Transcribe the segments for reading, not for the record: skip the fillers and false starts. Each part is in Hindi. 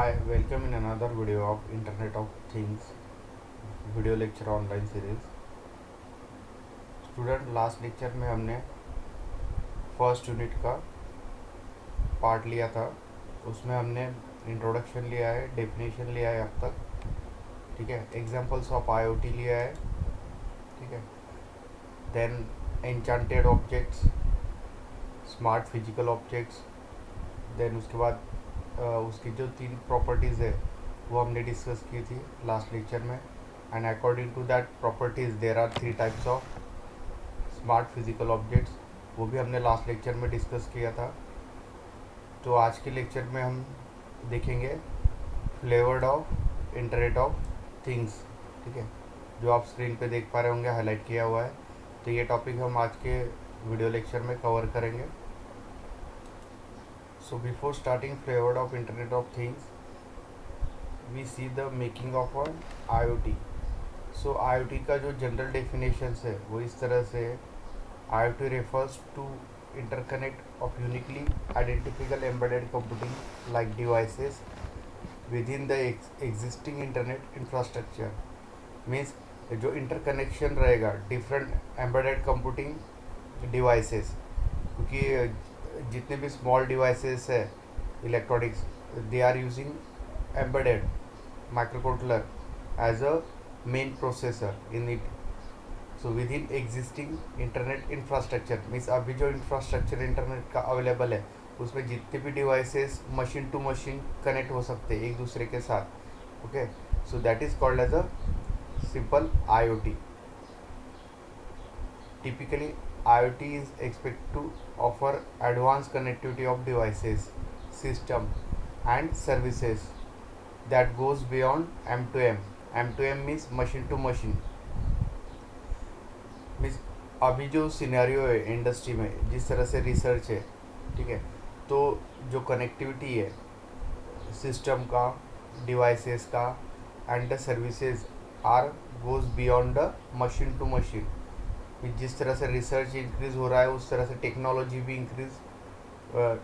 Hi, welcome in another video of Internet of Things video lecture online series. Student, last lecture में हमने फर्स्ट यूनिट का पार्ट लिया था। उसमें हमने इंट्रोडक्शन लिया है, डेफिनेशन लिया है अब तक, ठीक है। एग्जांपल्स ऑफ आईओटी लिया है, ठीक है। Then enchanted objects, smart physical objects. Then उसके बाद उसकी जो 3 प्रॉपर्टीज़ है वो हमने डिस्कस की थी लास्ट लेक्चर में। And according to that properties there are 3 types of smart physical objects, वो भी हमने लास्ट लेक्चर में डिस्कस किया था। तो आज के लेक्चर में हम देखेंगे flavoured of internet of things, ठीक है, जो आप स्क्रीन पे देख पा रहे होंगे, हाईलाइट किया हुआ है। तो ये टॉपिक हम आज के वीडियो लेक्चर में कवर करेंगे। So before starting flavored of Internet of Things, we see the making of an IoT. So IoT का जो जनरल डेफिनेशंस है वो इस तरह से है। IoT refers to interconnect of uniquely identifiable embedded computing like devices within the existing internet infrastructure. Means जो इंटरकनेक्शन रहेगा डिफरेंट एम्बेडेड कंप्यूटिंग डिवाइसेस, क्योंकि जितने भी स्मॉल डिवाइसेस है electronics, they are using embedded microcontroller as a main processor in it. So with in existing internet infrastructure means अभी जो इंफ्रास्ट्रक्चर इंटरनेट का अवेलेबल है उसमें जितने भी devices machine to machine connect हो सकते हैं एक दूसरे के साथ। Okay, so that is called as a simple IoT. Typically, IoT is expected to offer advanced connectivity of devices, system, and services that goes beyond M2M. M2M means machine to machine. Means अभी जो सिनेरियो है इंडस्ट्री में, जिस तरह से रिसर्च है, ठीक है, तो जो कनेक्टिविटी है सिस्टम का, डिवाइसेस का and the services are goes beyond the machine to machine. जिस तरह से रिसर्च इंक्रीज़ हो रहा है उस तरह से टेक्नोलॉजी भी इंक्रीज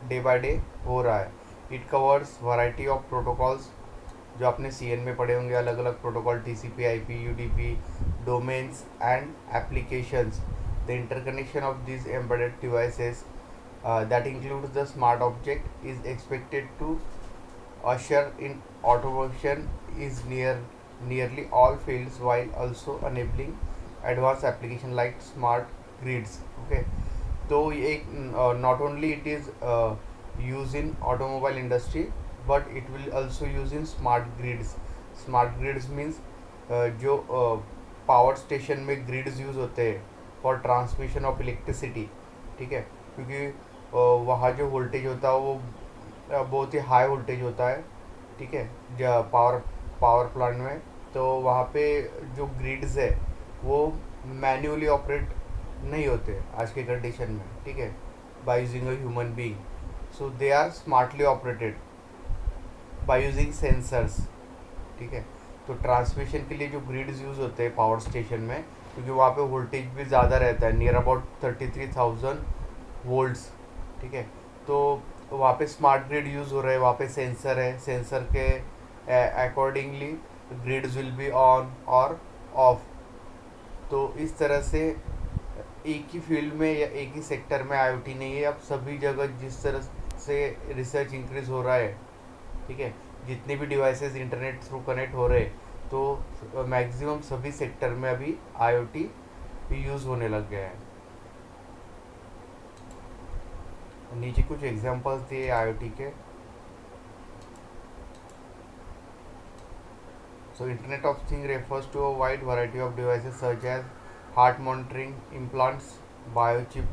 डे बाय डे हो रहा है। It covers variety of protocols जो आपने CN में पढ़े होंगे, अलग अलग protocol, TCP, IP, UDP, domains and applications. The interconnection of this embedded devices that includes the smart object is expected to usher in automation is nearly all fields while also enabling advanced application like smart grids. Okay, तो ये not only it is used in automobile industry but it will also use in smart grids. Smart grids means जो पावर स्टेशन में ग्रिड्स यूज़ होते हैं फॉर ट्रांसमिशन ऑफ इलेक्ट्रिसिटी, ठीक है, क्योंकि वहाँ जो वोल्टेज होता है वो बहुत ही हाई वोल्टेज होता है, ठीक है, पावर प्लांट में। तो वहाँ पे जो ग्रिड्स है वो मैन्युअली ऑपरेट नहीं होते आज के कंडीशन में, ठीक है, by using a human being. So they are smartly operated by using sensors, ठीक है। तो ट्रांसमिशन के लिए जो ग्रिड्स यूज़ होते हैं पावर स्टेशन में, क्योंकि वहाँ पे वोल्टेज भी ज़्यादा रहता है, नियर अबाउट 33,000 वोल्ट्स, ठीक है। तो वहाँ पे स्मार्ट ग्रिड यूज़ हो रहा है, वहाँ पे सेंसर है, सेंसर के accordingly grids will be on और ऑफ। तो इस तरह से एक ही फील्ड में या एक ही सेक्टर में IoT नहीं है, अब सभी जगह जिस तरह से रिसर्च इंक्रीज़ हो रहा है, ठीक है, जितने भी डिवाइसेस इंटरनेट थ्रू कनेक्ट हो रहे तो मैक्सिमम सभी सेक्टर में अभी IoT यूज़ होने लग गया है। नीचे कुछ एग्जांपल्स दिए IoT के। So Internet of Things refers to a wide variety of devices such as heart monitoring implants, biochip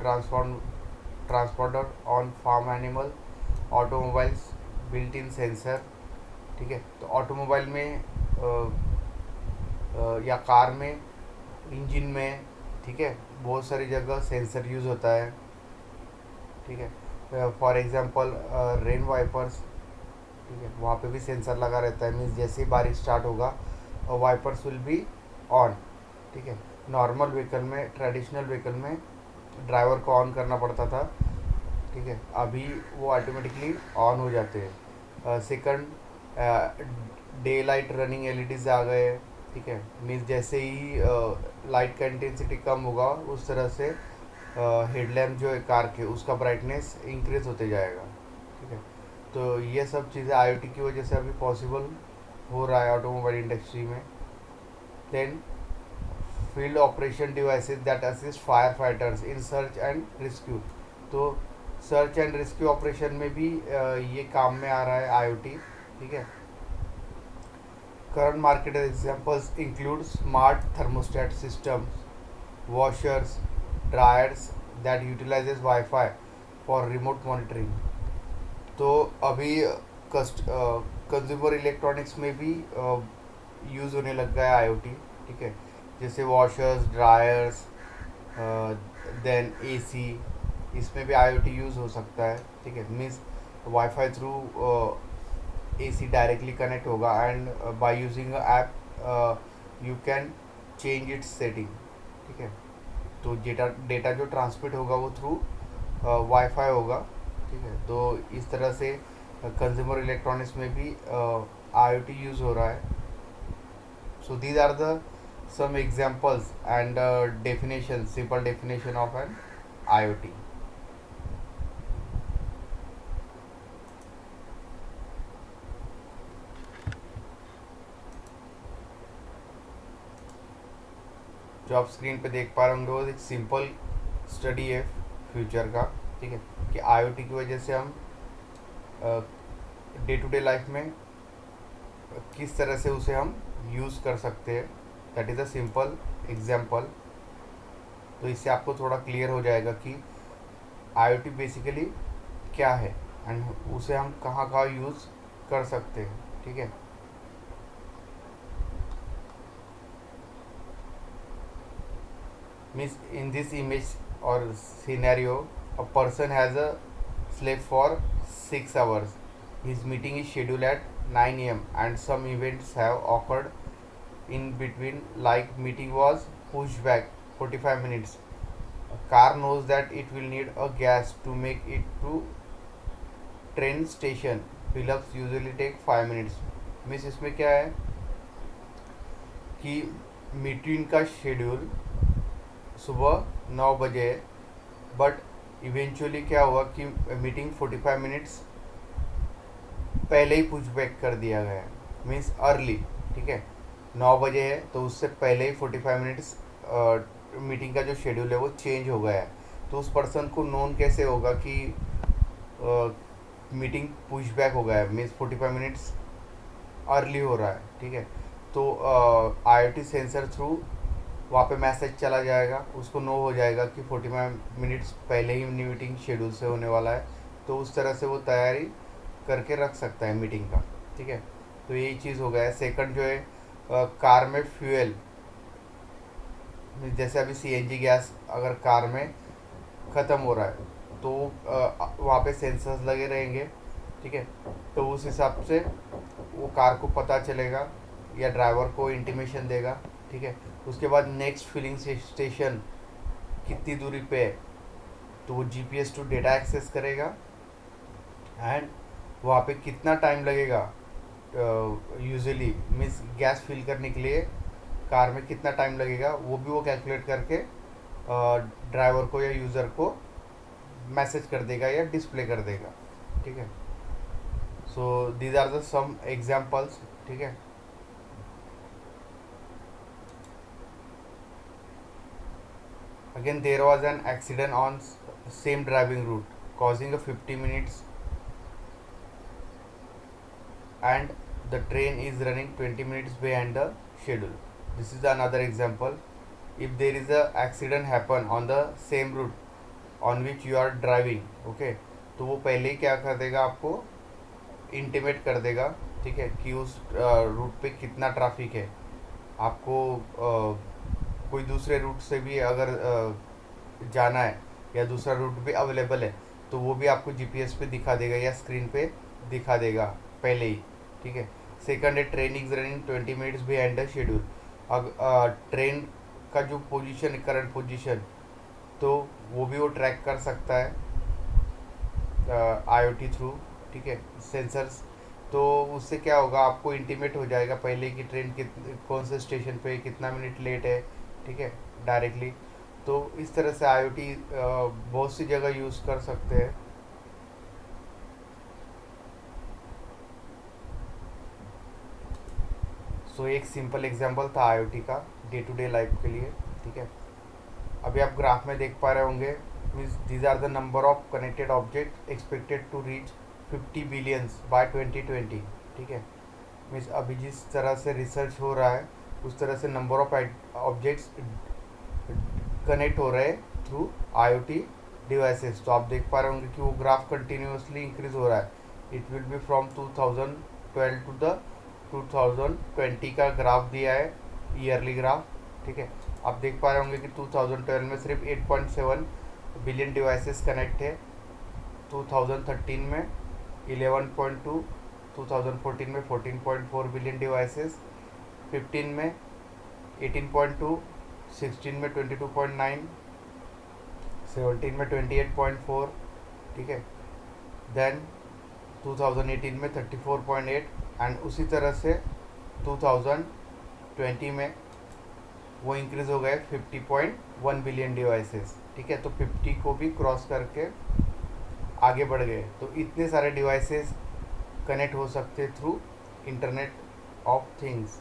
transporter on farm animal, automobiles, built-in sensor, ठीक है। तो ऑटोमोबाइल में या कार में, इंजन में, ठीक है, बहुत सारी जगह सेंसर यूज़ होता है, ठीक है। फॉर एग्जांपल रेन वाइपर्स, ठीक है, वहाँ पे भी सेंसर लगा रहता है। मीन्स जैसे ही बारिश स्टार्ट होगा वाइपर्स विल बी ऑन, ठीक है। नॉर्मल व्हीकल में, ट्रेडिशनल व्हीकल में ड्राइवर को ऑन करना पड़ता था, ठीक है, अभी वो ऑटोमेटिकली ऑन हो जाते हैं। Second, daylight running LEDs आ गए, ठीक है। मीन्स जैसे ही लाइट का इंटेंसिटी कम होगा उस तरह से हेडलैम्प जो है कार के उसका ब्राइटनेस इंक्रीज होते जाएगा, ठीक है। तो ये सब चीज़ें आईओटी की वजह से अभी पॉसिबल हो रहा है ऑटोमोबाइल इंडस्ट्री में। Then field operation devices that assist fire fighters in search and rescue. तो सर्च एंड रेस्क्यू ऑपरेशन में भी ये काम में आ रहा है आईओटी, ठीक है। Current market examples include smart thermostat systems, washers, dryers that utilises wifi for remote monitoring. तो अभी कंज्यूमर इलेक्ट्रॉनिक्स में भी यूज़ होने लग गया है आईओटी, ठीक है। जैसे वॉशर्स, ड्रायर्स, देन एसी, इसमें भी आईओटी यूज़ हो सकता है, ठीक है। Means wifi through AC directly connect होगा and by using a app you can change its setting, ठीक है। तो डेटा जो ट्रांसमिट होगा वो थ्रू वाईफाई होगा, ठीक है। तो इस तरह से कंज्यूमर इलेक्ट्रॉनिक्स में भी आईओटी यूज़ हो रहा है। So these are the some examples and definition, simple definition of an IoT. जो आप स्क्रीन पे देख पा रहे होंगे वो एक सिंपल स्टडी है फ्यूचर का, ठीक है, कि आईओटी की वजह से हम डे टू डे लाइफ में किस तरह से उसे हम यूज़ कर सकते हैं। That is a simple example. तो इससे आपको थोड़ा क्लियर हो जाएगा कि आईओटी बेसिकली क्या है एंड उसे हम कहाँ कहाँ यूज़ कर सकते हैं, ठीक है। मीन्स इन दिस इमेज और scenario a person has a slept for 6 hours. His meeting is scheduled at 9 a.m. and some events have occurred in between, like meeting was pushed back 45 minutes. A car knows that it will need a gas to make it to train station. Fill-ups usually take 5 minutes. Means इसमें क्या है कि मीटिंग का शेड्यूल सुबह 9 बजे है, बट इवेंचुअली क्या हुआ कि मीटिंग 45 मिनट्स पहले ही पुश बैक कर दिया गया है, मीन्स अर्ली, ठीक है। 9 बजे है तो उससे पहले ही 45 मिनट्स मीटिंग का जो शेड्यूल है वो चेंज हो गया है। तो उस पर्सन को नोन कैसे होगा कि मीटिंग पुश बैक हो गया है, मीन्स 45 मिनट्स अर्ली हो रहा है, ठीक है। तो आईओटी सेंसर थ्रू वहाँ पे मैसेज चला जाएगा, उसको नो हो जाएगा कि 45 मिनट्स पहले ही मीटिंग शेड्यूल से होने वाला है, तो उस तरह से वो तैयारी करके रख सकता है मीटिंग का, ठीक है। तो यही चीज़ हो गया है। सेकंड जो है कार में फ्यूल, जैसे अभी सीएनजी गैस अगर कार में ख़त्म हो रहा है तो वहाँ पे सेंसर्स लगे रहेंगे, ठीक है। तो उस हिसाब से वो कार को पता चलेगा या ड्राइवर को इंटीमेशन देगा, ठीक है। उसके बाद नेक्स्ट फिलिंग स्टेशन कितनी दूरी पे है तो वो जीपीएस टू डेटा एक्सेस करेगा एंड वहाँ पे कितना टाइम लगेगा यूजुअली, मीन्स गैस फिल करने के लिए कार में कितना टाइम लगेगा वो भी वो कैलकुलेट करके ड्राइवर को या यूज़र को मैसेज कर देगा या डिस्प्ले कर देगा, ठीक है। So these are the some examples, ठीक है। Again, there was an accident on same driving route, causing a 50 minutes, and the train is running 20 minutes behind the schedule. This is another example. If there is a accident happen on the same route on which you are driving, okay, तो वो पहले ही क्या कर देगा, आपको इंटीमेट कर देगा, ठीक है, कि उस रूट पे कितना ट्रैफिक है। आपको कोई दूसरे रूट से भी अगर जाना है या दूसरा रूट भी अवेलेबल है तो वो भी आपको जीपीएस पे दिखा देगा या स्क्रीन पे दिखा देगा पहले ही, ठीक है। सेकंड है train is running 20 minutes behind the schedule. Train का जो पोजीशन है, करंट पोजीशन, तो वो भी वो ट्रैक कर सकता है आईओटी थ्रू, ठीक है। सेंसर्स तो उससे क्या होगा, आपको इंटीमेट हो जाएगा पहले कि ट्रेन कौन से स्टेशन पे कितना मिनट लेट है, ठीक है, डायरेक्टली। तो इस तरह से आईओटी बहुत सी जगह यूज़ कर सकते हैं। सो एक सिंपल एग्जांपल था आईओटी का डे टू डे लाइफ के लिए, ठीक है। अभी आप ग्राफ में देख पा रहे होंगे, means these are the number of connected object expected to reach 50 billions by 2020, ठीक है। मीन्स अभी जिस तरह से रिसर्च हो रहा है उस तरह से नंबर ऑफ ऑब्जेक्ट्स कनेक्ट हो रहे हैं थ्रू आईओटी डिवाइसेस। तो आप देख पा रहे होंगे कि वो ग्राफ कंटिन्यूसली इंक्रीज हो रहा है। It will be from 2012 to the 2020 का ग्राफ दिया है, ईयरली ग्राफ, ठीक है। आप देख पा रहे होंगे कि 2012 में सिर्फ 8.7 बिलियन डिवाइसेस कनेक्ट है, 2013 में 11.2, 2014 में 14.4 बिलियन डिवाइसेस, 15 में 18.2, 16 में 22.9, 17 में 28.4, ठीक है। देन 2018 में 34.8 एंड उसी तरह से 2020 में वो इंक्रीज़ हो गए 50.1 बिलियन डिवाइसेस, ठीक है। तो 50 को भी क्रॉस करके आगे बढ़ गए। तो इतने सारे डिवाइसेस कनेक्ट हो सकते थ्रू इंटरनेट ऑफ थिंग्स।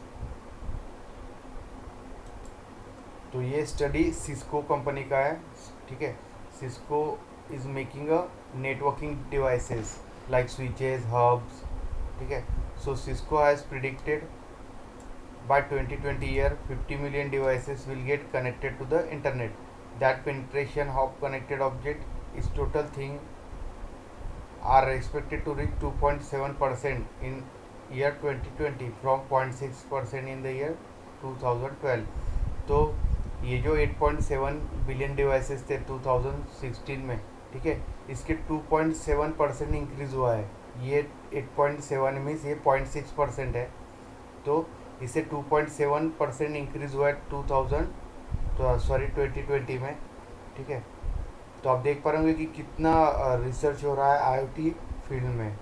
तो ये स्टडी सिस्को कंपनी का है, ठीक है। Cisco is making a networking devices like switches, hubs, ठीक है। So Cisco has predicted by 2020 year 50 million devices will get connected to the internet. That penetration of connected object is total thing are expected to reach 2.7% in year 2020 from 0.6% in the year 2012. तो ये जो 8.7 बिलियन डिवाइसेस थे 2016 में, ठीक है, इसके 2.7% इंक्रीज़ हुआ है। ये 8.7 मीन्स ये 0.6% है। तो इसे 2.7% इंक्रीज़ हुआ है 2020 में, ठीक है। तो आप देख पा रहे होंगे कि कितना रिसर्च हो रहा है आईओटी फील्ड में।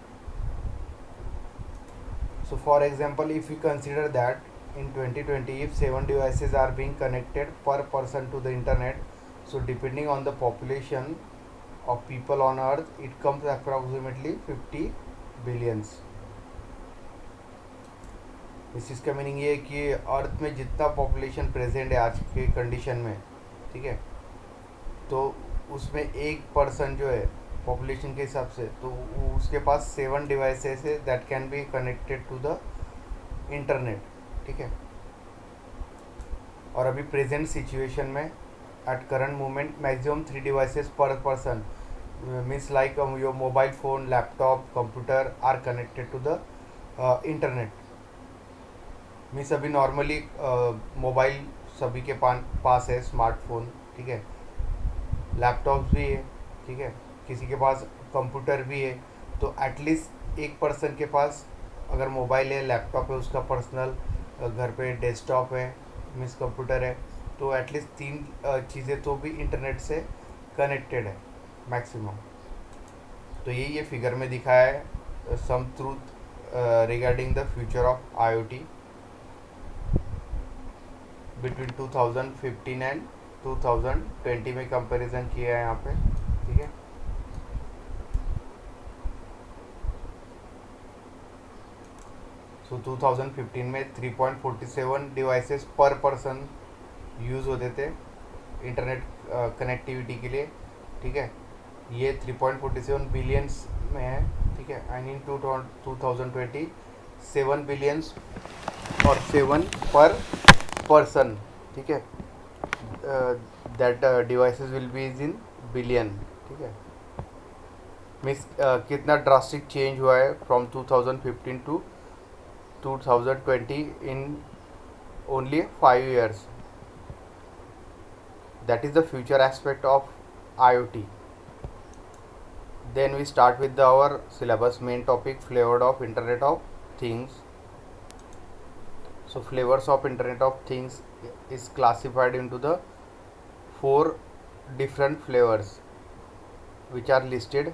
So for example if you consider that in 2020 if 7 devices are being connected per person to the internet, so depending on the population of people on earth it comes approximately 50 billions। इस चीज़ का मीनिंग ये है कि अर्थ में जितना पॉपुलेशन प्रेजेंट है आज के कंडीशन में, ठीक है, तो उसमें एक पर्सन जो है पॉपुलेशन के हिसाब से, तो उसके पास 7 डिवाइसेस है that can be connected to the internet, ठीक है। और अभी प्रेजेंट सिचुएशन में at current moment maximum 3 devices पर person means like your mobile phone, laptop, computer are connected to the internet. मीन्स अभी नॉर्मली मोबाइल सभी के पास है, स्मार्टफोन, ठीक है, लैपटॉप्स भी है, ठीक है, किसी के पास कंप्यूटर भी है। तो एटलीस्ट एक पर्सन के पास अगर मोबाइल है, लैपटॉप है, उसका पर्सनल, घर पे डेस्कटॉप है मीन्स कंप्यूटर है, तो एटलीस्ट 3 चीज़ें तो भी इंटरनेट से कनेक्टेड है मैक्सिमम। तो ये फिगर में दिखाया है some truth regarding the future of IoT between 2015 and 2020 में कंपैरिजन किया है यहाँ पे, ठीक है। सो 2015 में 3.47 डिवाइसेस पर पर्सन यूज़ होते थे इंटरनेट कनेक्टिविटी के लिए, ठीक है। ये 3.47 बिलियंस में है, ठीक है। एंड इन 2020 7 बिलियंस और 7 पर पर्सन, ठीक है, that devices will be is in billion, ठीक है। मीन्स कितना ड्रास्टिक चेंज हुआ है from 2015 to 2020 in only 5 years. That is the future aspect of IoT. Then we start with our syllabus main topic, flavors of Internet of Things. So flavors of Internet of Things is classified into the 4 different flavors which are listed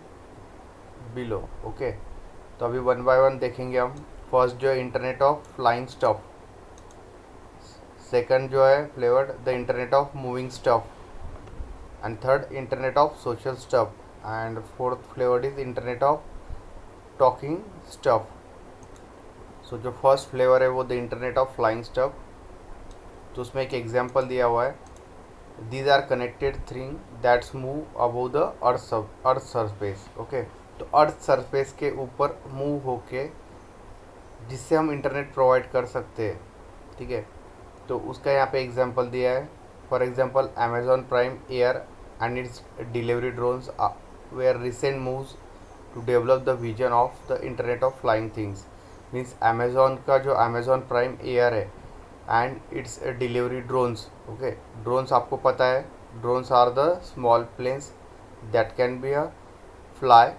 below, okay. तो अभी वन बाय वन देखेंगे हम। फर्स्ट जो है internet of flying stuff, second जो है flavoured the internet of moving stuff, and third internet of social stuff, and fourth flavoured is internet of talking stuff. So जो फर्स्ट फ्लेवर है वो the internet of flying stuff. तो उसमें एक एग्जांपल दिया हुआ है, these are connected thing that's move above the earth surface. Okay, तो अर्थ सरफेस के ऊपर मूव होके जिससे हम इंटरनेट प्रोवाइड कर सकते हैं। ठीक है, तो उसका यहाँ पे एग्जांपल दिया है। For example Amazon Prime Air and its delivery drones were recent moves to develop the vision of the internet of flying things. Means Amazon का जो अमेजॉन प्राइम एयर है and its delivery drones. Okay, drones आपको पता है, drones are the small planes that can be a fly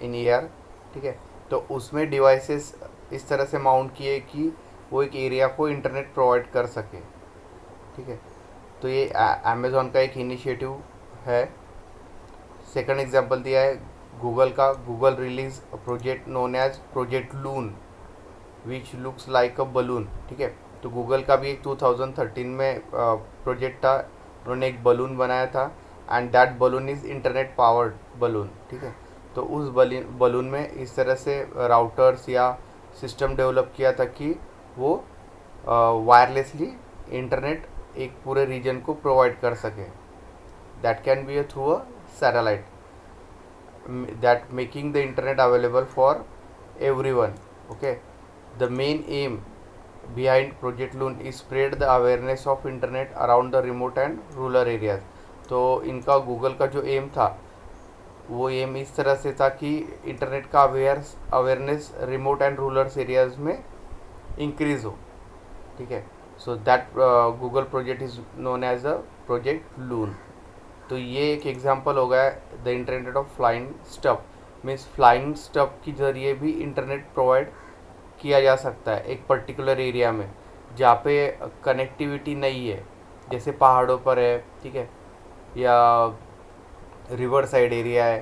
in air. ठीक है, तो उसमें डिवाइसेस इस तरह से माउंट किए कि वो एक एरिया को इंटरनेट प्रोवाइड कर सके। ठीक है, तो ये अमेज़ॉन का एक इनिशिएटिव है। सेकंड एग्जांपल दिया है गूगल का, Google release project known as project Loon which looks like a balloon. ठीक है, तो गूगल का भी एक 2013 में प्रोजेक्ट था, उन्होंने एक बलून बनाया था and that balloon is internet powered balloon. ठीक है, तो उस बलून में इस तरह से राउटर्स या सिस्टम डेवलप किया था कि वो वायरलेसली इंटरनेट एक पूरे रीजन को प्रोवाइड कर सके। That can B through a satellite, that making the internet available for everyone. Okay, the main M behind Project Loon is spread the awareness of internet around the remote and rural areas। तो इनका गूगल का जो एम था वो एम इस तरह से था कि इंटरनेट का awareness remote and rural areas में इंक्रीज हो। ठीक है, so that Google project is known as a project loon. तो ये एक एग्जांपल हो गया the internet of flying stuff. Means flying stuff के जरिए भी इंटरनेट प्रोवाइड किया जा सकता है एक पर्टिकुलर एरिया में जहाँ पे कनेक्टिविटी नहीं है, जैसे पहाड़ों पर है। ठीक है, या रिवर साइड एरिया है,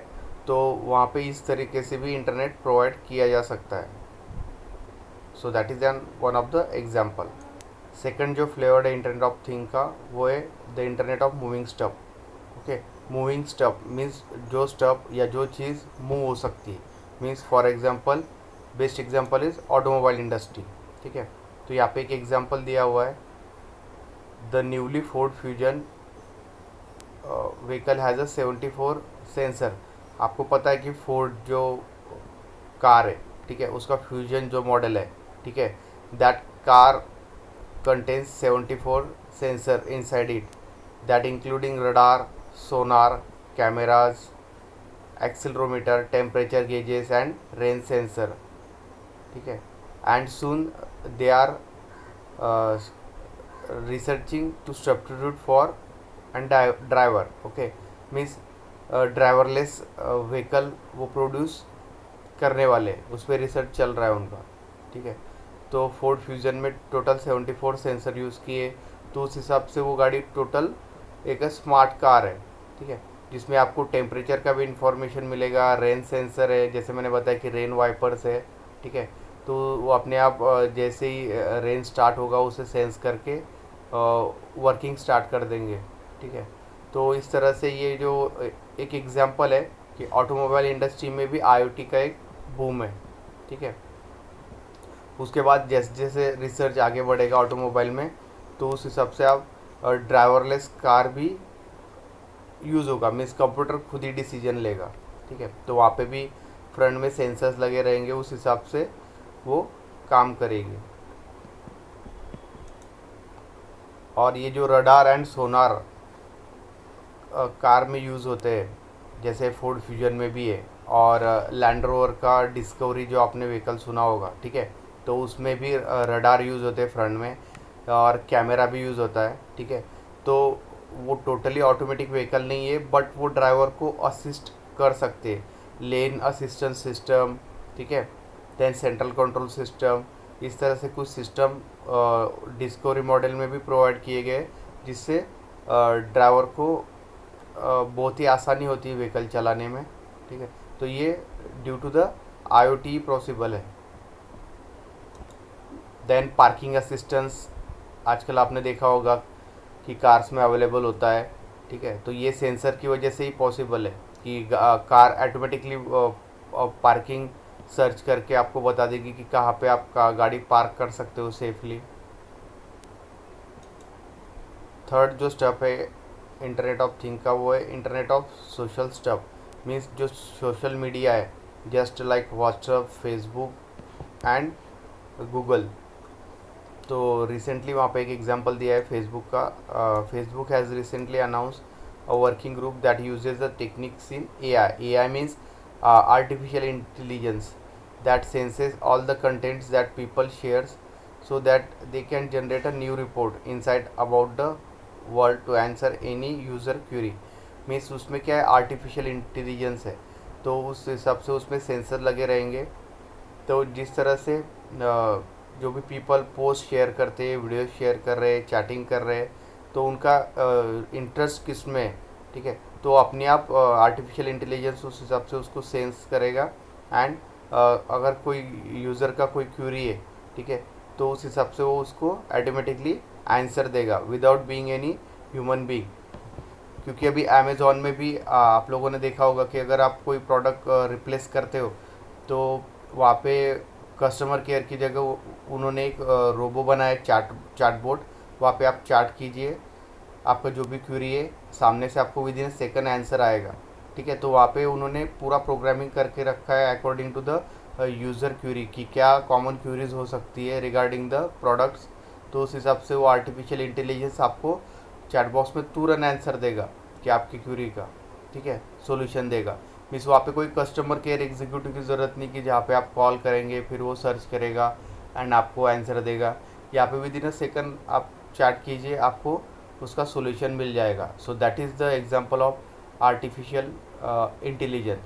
तो वहाँ पे इस तरीके से भी इंटरनेट प्रोवाइड किया जा सकता है। So that is an one of the example. Second जो फ्लेवर्ड है इंटरनेट ऑफ थिंग का वो है the internet of moving stuff. Okay, moving stuff means जो स्टफ या जो चीज़ मूव हो सकती है। Means for example best example is automobile industry. ठीक है, तो यहाँ पे एक एग्जांपल दिया हुआ है, the newly Ford fusion vehicle has a 74 sensor. आपको पता है कि फोर्ड जो कार है, ठीक है, उसका फ्यूजन जो मॉडल है, ठीक है, that car contains 74 sensor inside it, that including radar, sonar, cameras, accelerometer, temperature gauges and rain sensor. ठीक है, and soon they are researching to substitute for and driver. Okay, means driverless vehicle वो प्रोड्यूस करने वाले, उस पर रिसर्च चल रहा है उनका। ठीक है, तो फोर्ड फ्यूजन में टोटल 74 सेंसर यूज़ किए, तो उस हिसाब से वो गाड़ी टोटल एक स्मार्ट कार है। ठीक है, जिसमें आपको टेम्परेचर का भी इंफॉर्मेशन मिलेगा, रेन सेंसर है, जैसे मैंने बताया कि रेन वाइपर्स है। ठीक है, तो वो अपने आप जैसे ही रेन स्टार्ट होगा उसे सेंस करके वर्किंग स्टार्ट कर देंगे। ठीक है, तो इस तरह से ये जो एक एग्जांपल है कि ऑटोमोबाइल इंडस्ट्री में भी आईओटी का एक बूम है। ठीक है, उसके बाद जैसे जैसे रिसर्च आगे बढ़ेगा ऑटोमोबाइल में, तो उस हिसाब से आप ड्राइवरलेस कार भी यूज़ होगा। मीन्स कंप्यूटर खुद ही डिसीजन लेगा। ठीक है, तो वहाँ पे भी फ्रंट में सेंसर्स लगे रहेंगे, उस हिसाब से वो काम करेगी। और ये जो रडार एंड सोनार कार में यूज़ होते हैं, जैसे फोर्ड फ्यूजन में भी है, और लैंड रोवर का डिस्कवरी जो आपने व्हीकल सुना होगा। ठीक है, तो उसमें भी रडार यूज़ होते हैं फ्रंट में, और कैमरा भी यूज़ होता है। ठीक है, तो वो टोटली ऑटोमेटिक व्हीकल नहीं है, बट वो ड्राइवर को असिस्ट कर सकते हैं, लेन असिस्टेंस सिस्टम। ठीक है, देन सेंट्रल कंट्रोल सिस्टम, इस तरह से कुछ सिस्टम डिस्कवरी मॉडल में भी प्रोवाइड किए गए, जिससे ड्राइवर को बहुत ही आसानी होती है व्हीकल चलाने में। ठीक है, तो ये due to the IoT possible है। देन पार्किंग असिस्टेंस, आजकल आपने देखा होगा कि कार्स में अवेलेबल होता है, ठीक है। तो ये सेंसर की वजह से ही पॉसिबल है कि कार ऑटोमेटिकली पार्किंग सर्च करके आपको बता देगी कि कहाँ पे आप गाड़ी पार्क कर सकते हो सेफली। थर्ड जो स्टेप है इंटरनेट ऑफ थिंग का, वो है internet of social stuff. Means जो सोशल मीडिया है, just like WhatsApp, Facebook and Google. तो रिसेंटली वहाँ पे एक एग्जांपल दिया है फेसबुक का। Facebook has recently announce a working group that uses the techniques in AI means artificial intelligence that senses all the contents that people shares so that they can generate a new report inside about the world to answer any user query. Means उसमें क्या है, आर्टिफिशियल इंटेलिजेंस है, तो उस हिसाब से उसमें सेंसर लगे रहेंगे। तो जिस तरह से जो भी पीपल पोस्ट शेयर करते हैं, वीडियो शेयर कर रहे हैं, चैटिंग कर रहे हैं, तो उनका इंटरेस्ट किस में है, ठीक है। तो अपने आप आर्टिफिशियल इंटेलिजेंस उस हिसाब से उसको सेंस करेगा एंड अगर कोई यूज़र का कोई क्यूरी है, ठीक है, तो उस हिसाब से वो उसको ऑटोमेटिकली आंसर देगा without being any human being. क्योंकि अभी अमेज़ॉन में भी आप लोगों ने देखा होगा कि अगर आप कोई प्रोडक्ट रिप्लेस करते हो तो वहाँ पे कस्टमर केयर की जगह उन्होंने एक रोबो बनाया, चैटबॉट। वहाँ पे आप चैट कीजिए, आपका जो भी क्वेरी है सामने से आपको विद इन सेकंड आंसर आएगा, ठीक है। तो वहाँ पे उन्होंने पूरा प्रोग्रामिंग करके रखा है according to the user query कि क्या कॉमन क्वेरीज हो सकती है रिगार्डिंग द प्रोडक्ट्स। तो उस हिसाब से वो आर्टिफिशियल इंटेलिजेंस आपको चैट बॉक्स में तुरंत आंसर देगा कि आपकी क्वेरी का, ठीक है, सॉल्यूशन देगा। मीन्स वहाँ पे कोई कस्टमर केयर एग्जीक्यूटिव की ज़रूरत नहीं कि जहाँ पे आप कॉल करेंगे फिर वो सर्च करेगा एंड आपको आंसर देगा। यहाँ पे विद इन अ सेकंड आप चैट कीजिए, आपको उसका सॉल्यूशन मिल जाएगा। So that is the example of artificial intelligence.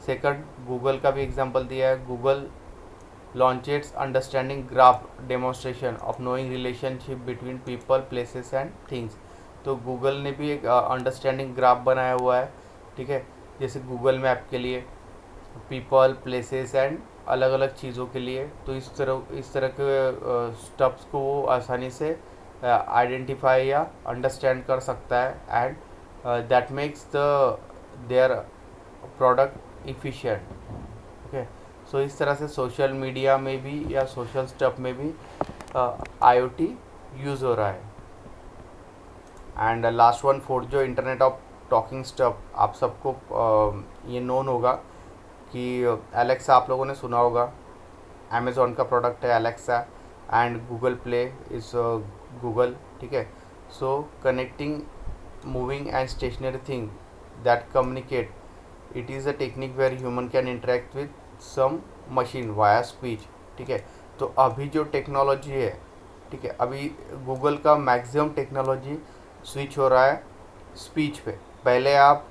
Second, Google का भी एग्जांपल दिया है। Google launched its understanding graph demonstration of knowing relationship between people, places and things. तो गूगल ने भी एक अंडरस्टैंडिंग ग्राफ बनाया हुआ है, ठीक है। जैसे गूगल मैप के लिए, पीपल, प्लेसेस एंड अलग अलग चीज़ों के लिए। तो इस तरह के स्टफ्स को वो आसानी से आइडेंटिफाई या अंडरस्टैंड कर सकता है and that makes the their product efficient, okay. So इस तरह से सोशल मीडिया में भी या सोशल स्टफ में भी IoT यूज़ हो रहा है। एंड लास्ट वन, फोर्थ, जो इंटरनेट ऑफ टॉकिंग स्टफ, आप सबको ये नोन होगा कि एलेक्सा आप लोगों ने सुना होगा। अमेज़ॉन का प्रोडक्ट है Alexa and Google play is Google, ठीक है। So connecting moving and stationery thing that communicate, it is a technique where human can interact with some machine via speech, ठीक है। तो अभी जो टेक्नोलॉजी है, ठीक है, अभी गूगल का मैक्सिमम टेक्नोलॉजी स्विच हो रहा है स्पीच पे। पहले आप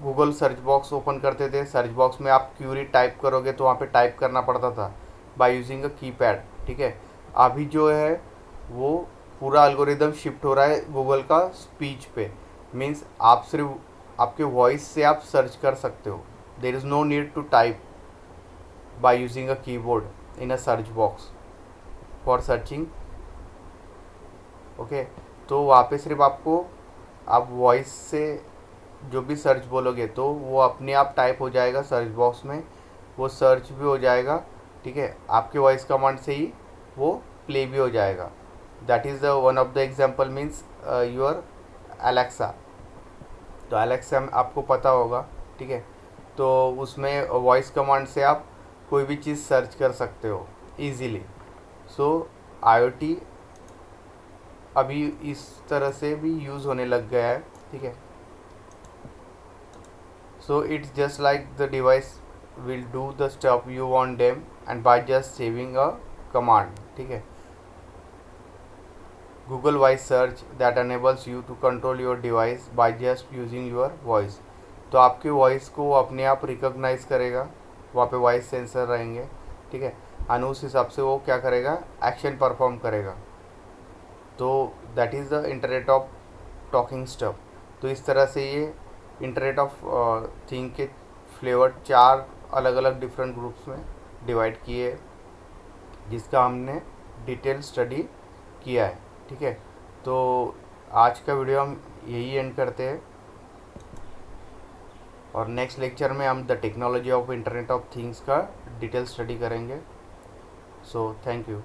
गूगल सर्च बॉक्स ओपन करते थे, सर्च बॉक्स में आप क्यूरी टाइप करोगे तो वहाँ पे टाइप करना पड़ता था बाय यूजिंग अ कीपैड, ठीक है। अभी जो है वो पूरा एल्गोरिदम शिफ्ट हो रहा है गूगल का स्पीच पे। मीन्स आप सिर्फ आपके वॉइस से आप सर्च कर सकते हो, there is no need to type by using a keyboard in a search box for searching, okay. तो वहाँ पे सिर्फ आपको आप वॉइस से जो भी सर्च बोलोगे तो वो अपने आप टाइप हो जाएगा सर्च बॉक्स में, वो सर्च भी हो जाएगा, ठीक है। आपके वॉइस कमांड से ही वो प्ले भी हो जाएगा। That is the one of the example means your Alexa. तो एलेक्सा आपको पता होगा, ठीक है। तो उसमें वॉइस कमांड से आप कोई भी चीज़ सर्च कर सकते हो ईजीली। सो IoT अभी इस तरह से भी यूज़ होने लग गया है, ठीक है। So it's just like the device will do the stuff you want them and by just saving a command, ठीक है। Google voice search that enables you to control your device by just using your voice. तो आपकी वॉइस को अपने आप रिकॉग्नाइज करेगा, वहाँ पे वॉइस सेंसर रहेंगे, ठीक है। और उस हिसाब से वो क्या करेगा, एक्शन परफॉर्म करेगा। तो that is the internet of talking stuff. तो इस तरह से ये इंटरनेट ऑफ थिंग के फ्लेवर 4 अलग अलग डिफरेंट ग्रुप्स में डिवाइड किए, जिसका हमने डिटेल स्टडी किया है। ठीक है, तो आज का वीडियो हम यही एंड करते हैं, और नेक्स्ट लेक्चर में हम the technology of internet of things का डिटेल स्टडी करेंगे। So thank you.